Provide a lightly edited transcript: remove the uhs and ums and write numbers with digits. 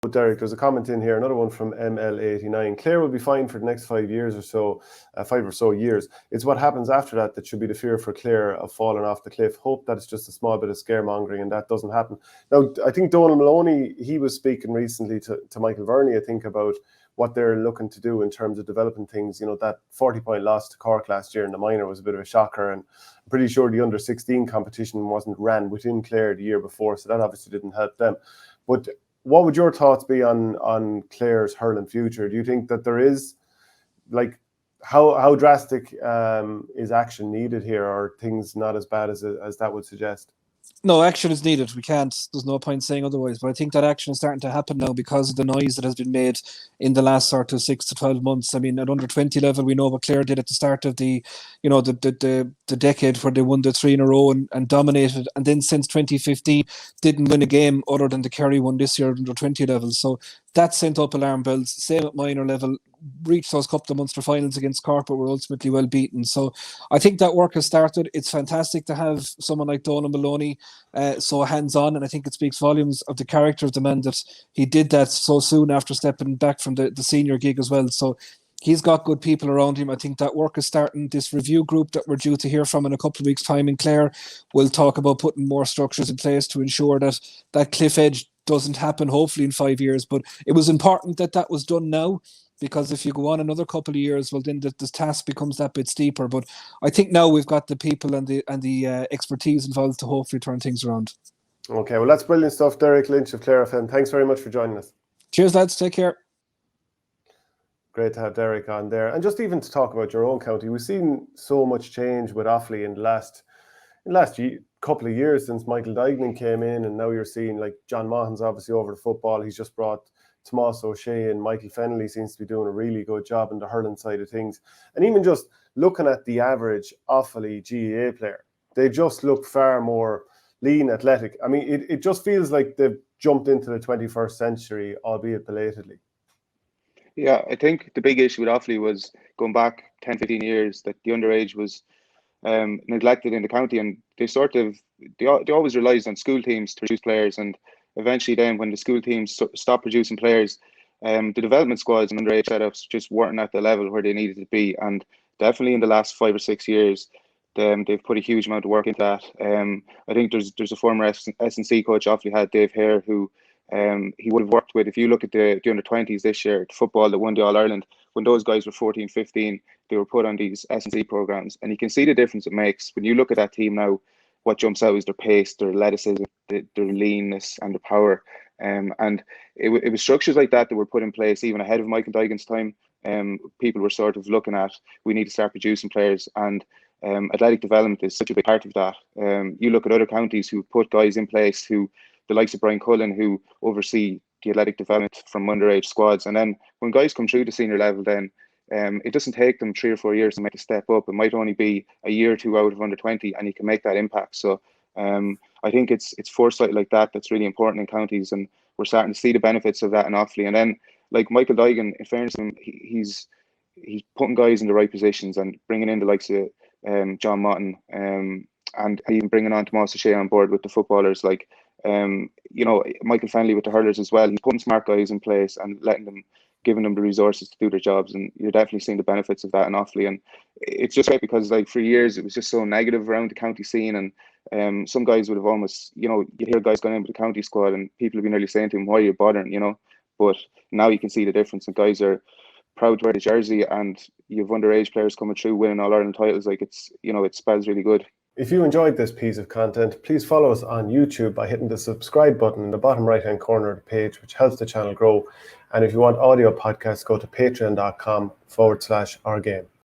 Derek, there's a comment in here, another one from ML89. Clare will be fine for the next 5 years or so, 5 or so years. It's what happens after that that should be the fear for Clare of falling off the cliff. Hope that it's just a small bit of scaremongering and that doesn't happen. Now, I think Donald Maloney, he was speaking recently to Michael Verney, I think, about what they're looking to do in terms of developing things. You know, that 40-point loss to Cork last year in the minor was a bit of a shocker, and I'm pretty sure the under-16 competition wasn't ran within Clare the year before, so that obviously didn't help them. But what would your thoughts be on Clare's hurling future? Do you think that there is, like, how drastic is action needed here, or things not as bad as that would suggest? No, action is needed. We can't. There's no point saying otherwise. But I think that action is starting to happen now because of the noise that has been made in the last sort of 6 to 12 months. I mean, at under 20 level, we know what Clare did at the start of the decade, where they won the 3 in a row and dominated. And then since 2015, didn't win a game other than the Kerry one this year at under 20 level. So that sent up alarm bells. Same at minor level. Reached those couple of Munster finals against Cork, but were ultimately well beaten. So I think that work has started. It's fantastic to have someone like Donald Maloney so hands-on, and I think it speaks volumes of the character of the man that he did that so soon after stepping back from the senior gig as well. So he's got good people around him. I think that work is starting. This review group that we're due to hear from in a couple of weeks' time in Clare will talk about putting more structures in place to ensure that that cliff edge doesn't happen, hopefully in 5 years. But it was important that that was done now, because if you go on another couple of years, well, then the task becomes that bit steeper. But I think now we've got the people and the expertise involved to hopefully turn things around. Okay, well, that's brilliant stuff. Derrick Lynch of Clare Offaly, thanks very much for joining us. Cheers, lads. Take care. Great to have Derrick on there. And just even to talk about your own county, we've seen so much change with Offaly in the last couple of years since Michael Duignan came in, and now you're seeing, like, John Mahon's obviously over the football. He's just brought Tomás O'Shea, and Michael Fennelly seems to be doing a really good job in the hurling side of things. And even just looking at the average Offaly GAA player, they just look far more lean, athletic. I mean, it just feels like they've jumped into the 21st century, albeit belatedly. Yeah, I think the big issue with Offaly was going back 10, 15 years, that the underage was neglected in the county, and they always relied on school teams to produce players, and eventually then when the school teams stopped producing players, the development squads and underage setups just weren't at the level where they needed to be. And definitely in the last 5 or 6 years, they've put a huge amount of work into that. I think there's a former S&C coach Offaly had, Dave Hare, who he would have worked with. If you look at the under-20s this year, the football that won the All-Ireland, when those guys were 14, 15, they were put on these S&C programs. And you can see the difference it makes. When you look at that team now, what jumps out is their pace, their athleticism, their leanness and the power. And it was structures like that were put in place even ahead of Michael Duigan's time. People were sort of looking at, we need to start producing players, and athletic development is such a big part of that. You look at other counties who put guys in place, who the likes of Brian Cullen, who oversee the athletic development from underage squads. And then when guys come through the senior level, then it doesn't take them 3 or 4 years to make a step up. It might only be a year or two out of under 20, and you can make that impact. So I think it's foresight like that that's really important in counties, and we're starting to see the benefits of that in Offaly. And then, like Michael Duigan, in fairness to him, he's putting guys in the right positions and bringing in the likes of John Motton, and even bringing on Tomás O'Shea on board with the footballers, like Michael Fennelly with the hurlers as well. He's putting smart guys in place and giving them the resources to do their jobs, and you're definitely seeing the benefits of that in Offaly. And it's just great because, like, for years it was just so negative around the county scene, and some guys would have almost, you hear guys going in with the county squad and people have been nearly saying to him, why are you bothering, but now you can see the difference, and guys are proud to wear the jersey, and you have underage players coming through winning All-Ireland titles. Like, it spells really good. If you enjoyed this piece of content, please follow us on YouTube by hitting the subscribe button in the bottom right-hand corner of the page, which helps the channel grow. And if you want audio podcasts, go to patreon.com/ourgame.